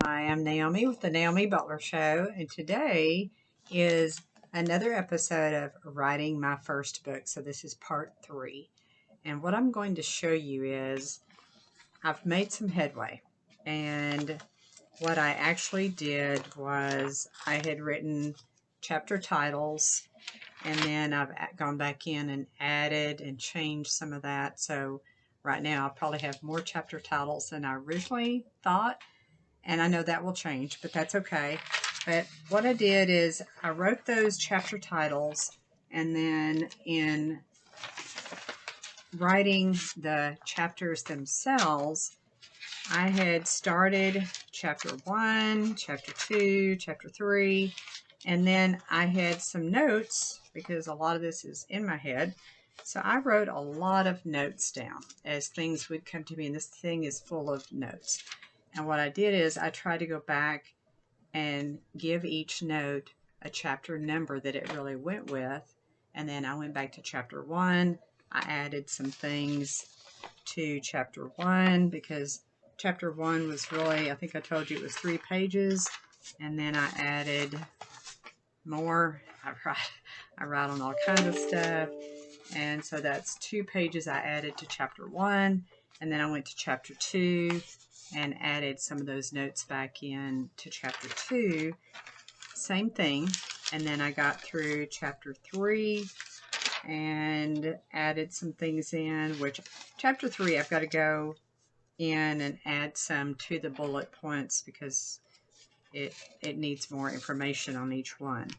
Hi, I'm Naomi with the Naomi Butler Show, and today is another episode of writing my first book. So this is part 3. And what I'm going to show you is I've made some headway. And what I actually did was I had written chapter titles, and then I've gone back in and added and changed some of that. So right now I'll probably have more chapter titles than I originally thought. And I know that will change, but that's okay. But what I did is I wrote those chapter titles, and then in writing the chapters themselves, I had started chapter 1, chapter 2, chapter 3, and then I had some notes because a lot of this is in my head. So I wrote a lot of notes down as things would come to me, and this thing is full of notes. And what I did is I tried to go back and give each note a chapter number that it really went with. And then I went back to chapter 1. I added some things to chapter 1 because chapter 1 was really, I think I told you it was 3 pages. And then I added more. I write on all kinds of stuff. And so that's 2 pages I added to chapter 1. And then I went to chapter 2 and added some of those notes back in to chapter 2. Same thing. And then I got through chapter 3 and added some things in, which chapter 3 I've got to go in and add some to the bullet points because it needs more information on each one.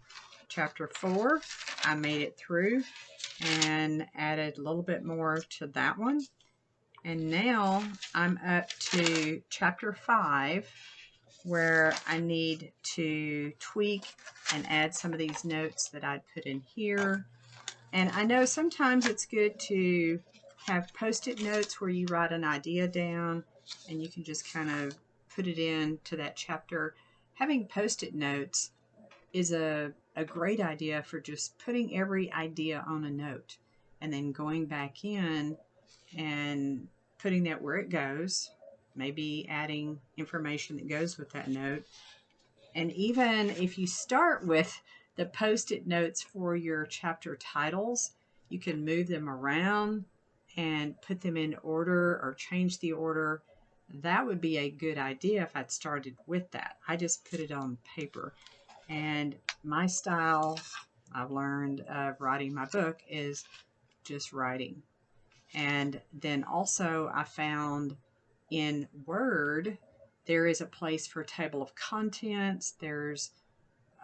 Chapter 4, I made it through and added a little bit more to that one. And now I'm up to chapter 5, where I need to tweak and add some of these notes that I'd put in here. And I know sometimes it's good to have post-it notes where you write an idea down and you can just kind of put it into that chapter. Having post-it notes is a great idea for just putting every idea on a note and then going back in and putting that where it goes, maybe adding information that goes with that note. And even if you start with the post-it notes for your chapter titles, you can move them around and put them in order or change the order. That would be a good idea if I'd started with that. I just put it on paper. And my style, I've learned of writing my book, is just writing. And then also I found in Word, there is a place for table of contents. There's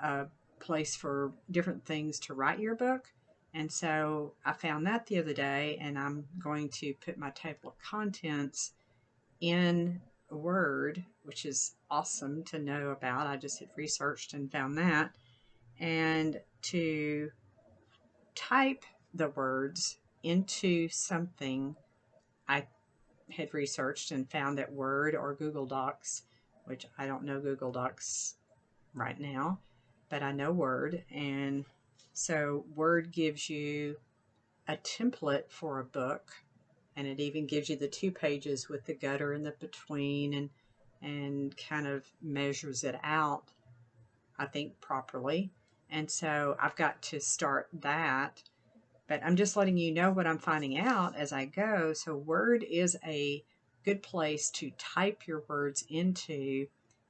a place for different things to write your book. And so I found that the other day, and I'm going to put my table of contents in Word, which is awesome to know about. I just had researched and found that. And to type the words into something, I had researched and found that Word or Google Docs, which I don't know Google Docs right now, but I know Word. And so Word gives you a template for a book, and it even gives you the 2 pages with the gutter in the between and kind of measures it out, I think, properly. And so I've got to start that. But I'm just letting you know what I'm finding out as I go. So Word is a good place to type your words into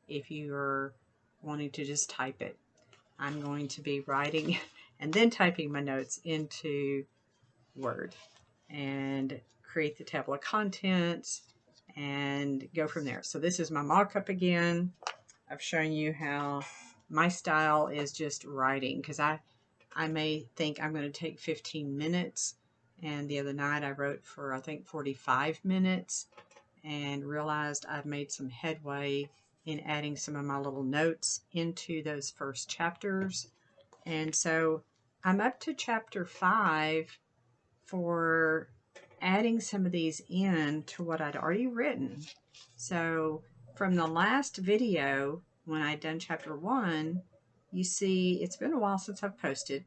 if you're wanting to just type it. I'm going to be writing and then typing my notes into Word and create the table of contents and go from there. So this is my mock-up again. I've shown you how my style is just writing because I may think I'm going to take 15 minutes, and the other night I wrote for I think 45 minutes and realized I've made some headway in adding some of my little notes into those first chapters. And so I'm up to chapter 5 for adding some of these in to what I'd already written. So from the last video when I'd done chapter 1, you see it's been a while since I've posted.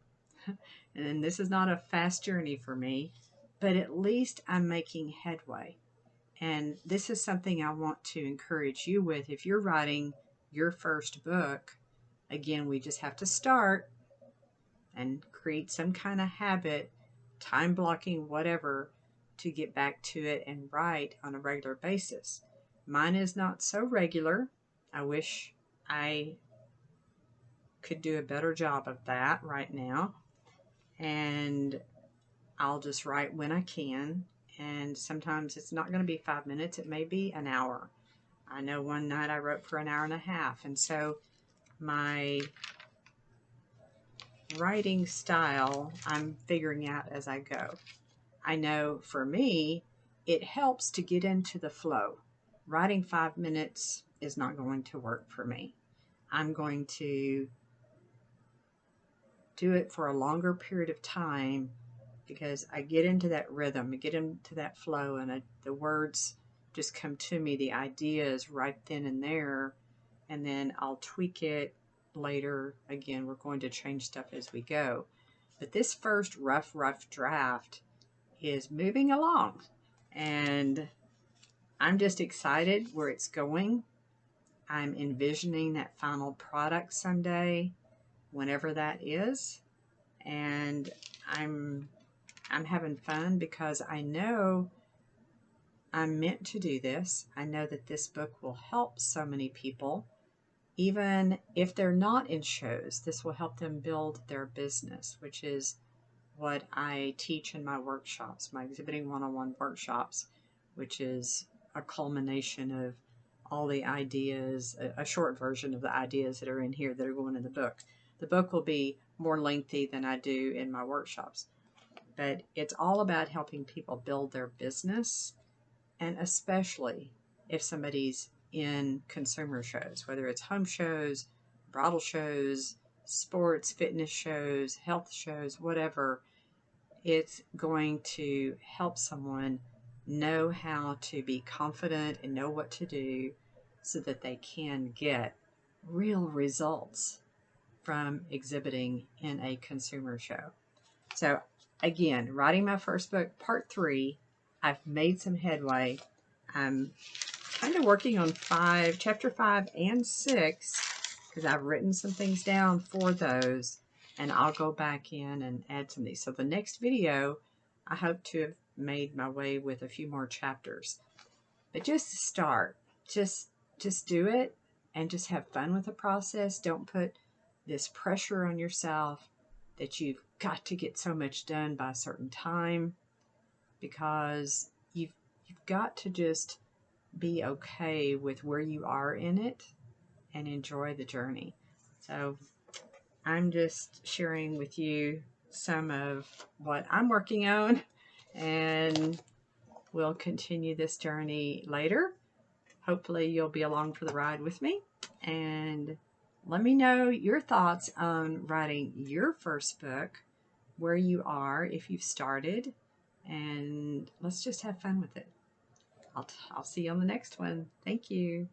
And this is not a fast journey for me, but at least I'm making headway. And this is something I want to encourage you with. If you're writing your first book, again, we just have to start and create some kind of habit, time blocking, whatever, to get back to it and write on a regular basis. Mine is not so regular. I wish I could do a better job of that right now. And I'll just write when I can. And sometimes it's not going to be 5 minutes, it may be an hour. I know one night I wrote for an hour and a half. And so my writing style, I'm figuring out as I go. I know for me, it helps to get into the flow. Writing 5 minutes is not going to work for me. I'm going to do it for a longer period of time because I get into that rhythm, I get into that flow, and the words just come to me, the ideas right then and there, and then I'll tweak it later. Again, we're going to change stuff as we go. But this first rough draft is moving along, and I'm just excited where it's going. I'm envisioning that final product someday, whenever that is, and I'm having fun because I know I'm meant to do this. I know that this book will help so many people. Even if they're not in shows, this will help them build their business, which is what I teach in my workshops, my exhibiting one-on-one workshops, which is a culmination of all the ideas, a short version of the ideas that are in here that are going in the book. The book will be more lengthy than I do in my workshops, but it's all about helping people build their business, and especially if somebody's in consumer shows, whether it's home shows, bridal shows, sports, fitness shows, health shows, whatever. It's going to help someone know how to be confident and know what to do so that they can get real results from exhibiting in a consumer show. So again, writing my first book, part 3, I've made some headway. I'm kind of working on chapter 5 and 6, because I've written some things down for those, and I'll go back in and add some of these. So the next video, I hope to have made my way with a few more chapters. But just to start, just do it and just have fun with the process. Don't put this pressure on yourself that you've got to get so much done by a certain time, because you've got to just be okay with where you are in it and enjoy the journey. So I'm just sharing with you some of what I'm working on, and we'll continue this journey later. Hopefully you'll be along for the ride with me, and let me know your thoughts on writing your first book, where you are, if you've started, and let's just have fun with it. I'll see you on the next one. Thank you.